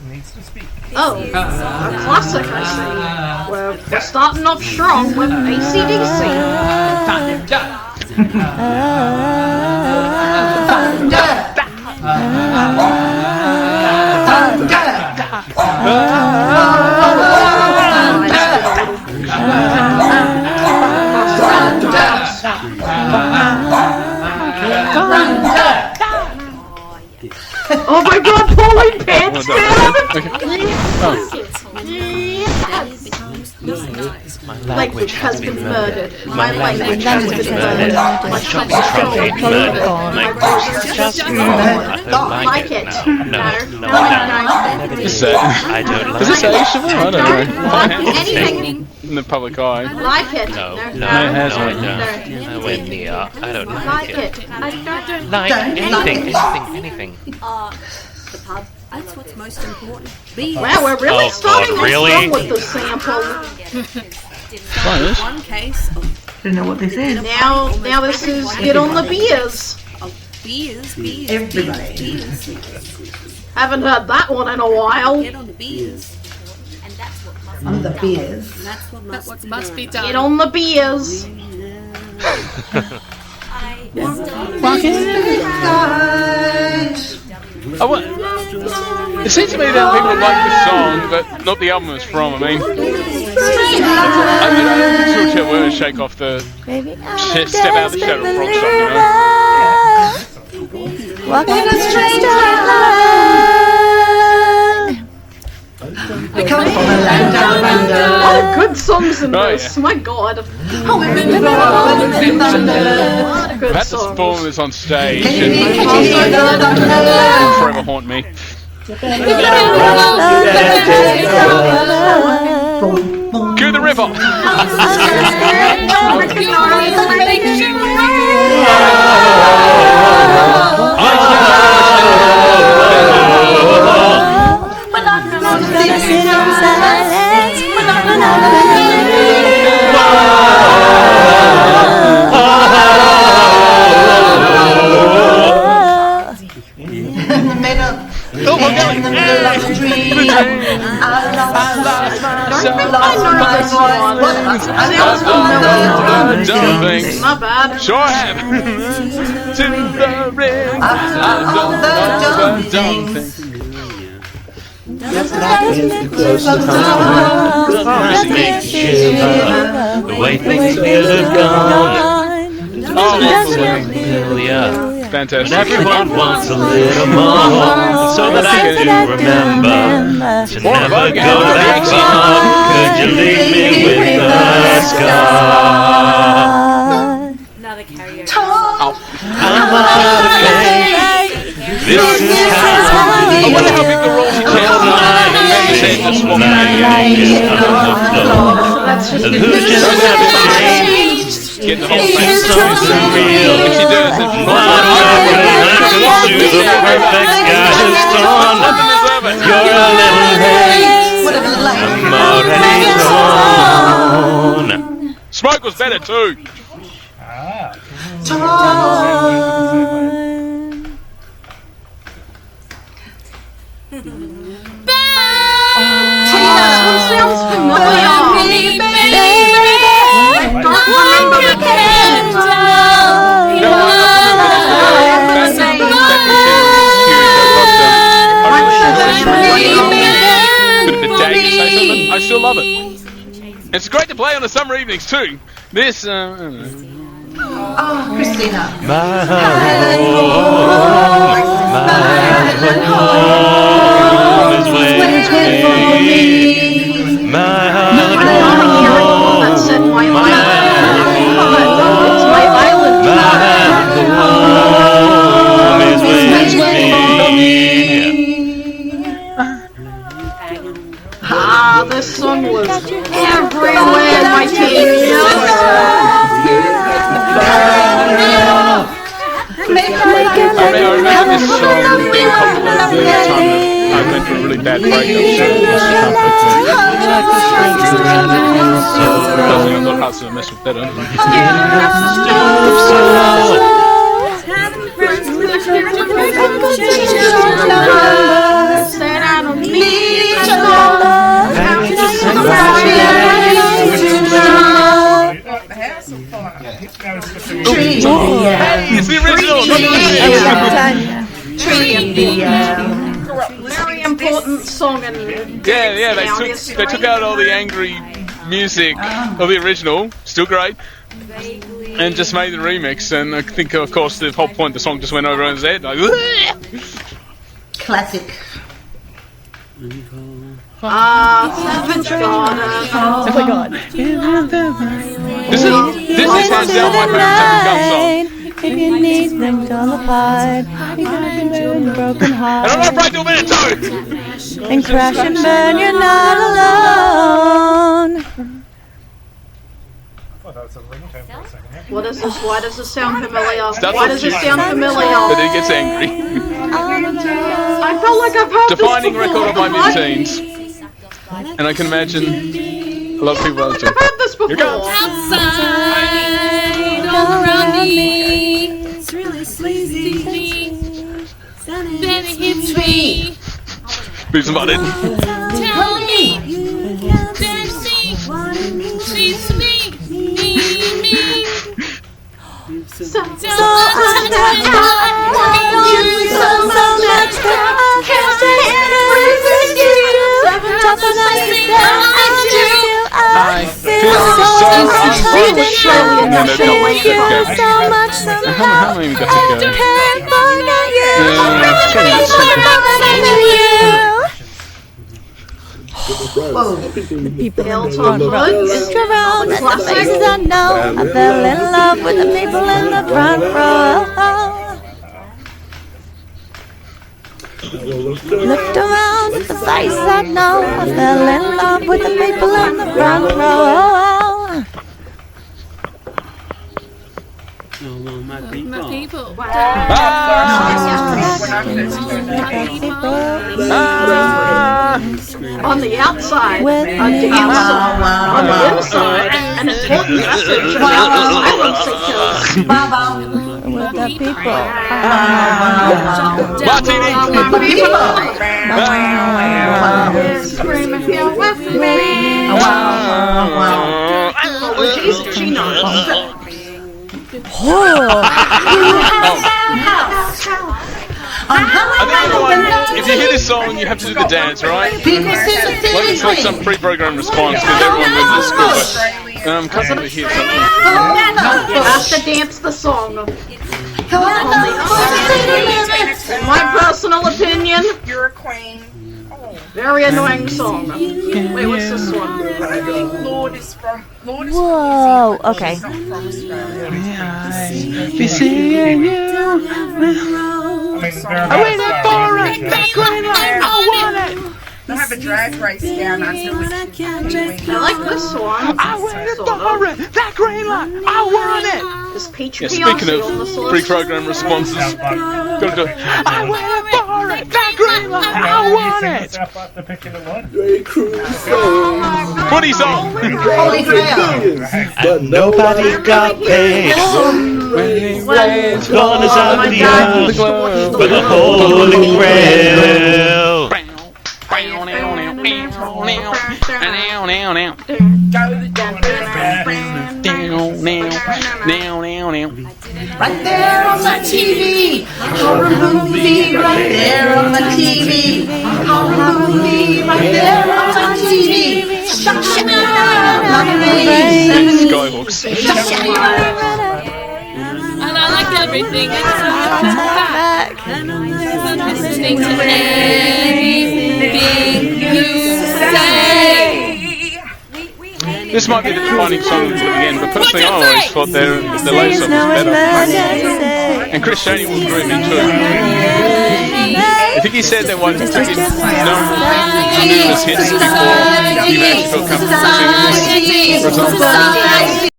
needs to speak. Oh, a classic, I see. We're starting off strong with AC/DC. Oh my god, pulling pants down! My Language has been murdered. My language has been murdered. My shop shop is probably murdered. My voice is just I don't like it. No. I don't like Does it say it. civil? I don't know. Anything. In the public eye. Like it. No, it has I one. don't. Nowhere near. I don't like Like it. it. I don't Like anything. The pub. That's what's most important. Bees. Wow, we're really Oh, starting God, off really? strong with the sample. Nice. One case of Don't know what this is. Now this is get on the beers. beers. Everybody. Beers. Haven't heard that one in a while. Get on the beers. And that's what must On the beers. And that's what must, Must be done. Get on the beers. It seems to me that people like the song, but not the album it's from. I mean, I don't think Silverchair were shake off the step out of the shadow frog song, you know. Walking a straight line. We come from a land down under. Oh, good songs in Oh, this. yeah. My god. Oh, we're in the thunder. I've Good had to songs. perform this on stage Can you and hear the thunder? it'll forever haunt me. Cue the river! Oh my god! Things. Not bad. Sure have. To the ring. I've done things. The way things could have gone. Fantastic. Everyone wants a little more, so that I can remember to never go back far. Could you leave me with a scar? Another karaoke. I'm out of faith. This is how I wonder how big the royalty change is. Illusions haven't changed. Get the whole It's thing. so surreal. If she does it, The perfect sky is torn. You're a little late. I'm already torn. Smoke was better too. Sounds familiar. I still love it. It's great to play on the summer evenings too. This, Oh, Christina. My home is waiting for me. My home is waiting for me. Ah, this song was everywhere in my TV. I remember this song being popular at the time that I went through a really bad breakup. I got hearts to mess with that. Set out on me. Hey, it's the original, not the remix. Very important song and Yeah, they took out all the angry music of the original, still great, and just made the remix. And I think, of course, the whole point, the song just went over everyone's head. Like, Classic. Savage Garden. Oh my god. this is hands down my favorite Savage Gun song. If you need them torn apart, you can burn broken heart. And I'm gonna break the minute too. And crash and burn, you're not alone. What is this? Why does this sound familiar? That's Why does this sound familiar? But then it gets angry. I felt like I've heard Defining this before. record of my mid-teens. And I can imagine a lot of people I out feel like I've heard this before. Here goes. Outside, all around me, it's really sleazy. Then it hits me. Beats and butted. Tell me, there's me, treats me, me. So much So much that I can't resist you. Top of night, I feel so much How many we got to go? can't forget you. People Hilltop run Woods. around and the faces I know. I fell in love with the people in the front row. Looked around at the faces I know. I fell in love with the people in the front row. My people. On the outside, a With dancer. me. On the inside, an important message about asylum seekers. With the people. Martini! Scream if you're with me. Oh, she knows. If you hear this song, you have to do the dance, right? It's like some pre-programmed response because everyone went to school. But can't really hear something. You have to dance the song. In my personal opinion, You're a queen. very annoying song. Wait, what's this one? I think Lord is from Whoa, okay. not from Australia. Be seeing you. I waited for it. I want it. They have a drag race down under with I like this one. I waited for it. That green light. I want it. This Peach Yeah, Beyonce speaking on this of list. pre-programmed responses, gotta do it. I waited for it. That green light. I want it. Footy song! Holy Grail. And nobody got paid. It's gonna sound the end for the Holy Grail. Right there on my TV. Horror movie. Right there on my TV. Horror movie. Right there on my TV. Shut my face. Skyhooks. And I like everything. It's listening to anything you say. This might be the defining song at the end, but personally I always thought the latest song was better. And Chris Shaney will agree with me too. I think he said that one took him numerous hits before he actually felt comfortable singing this. For example,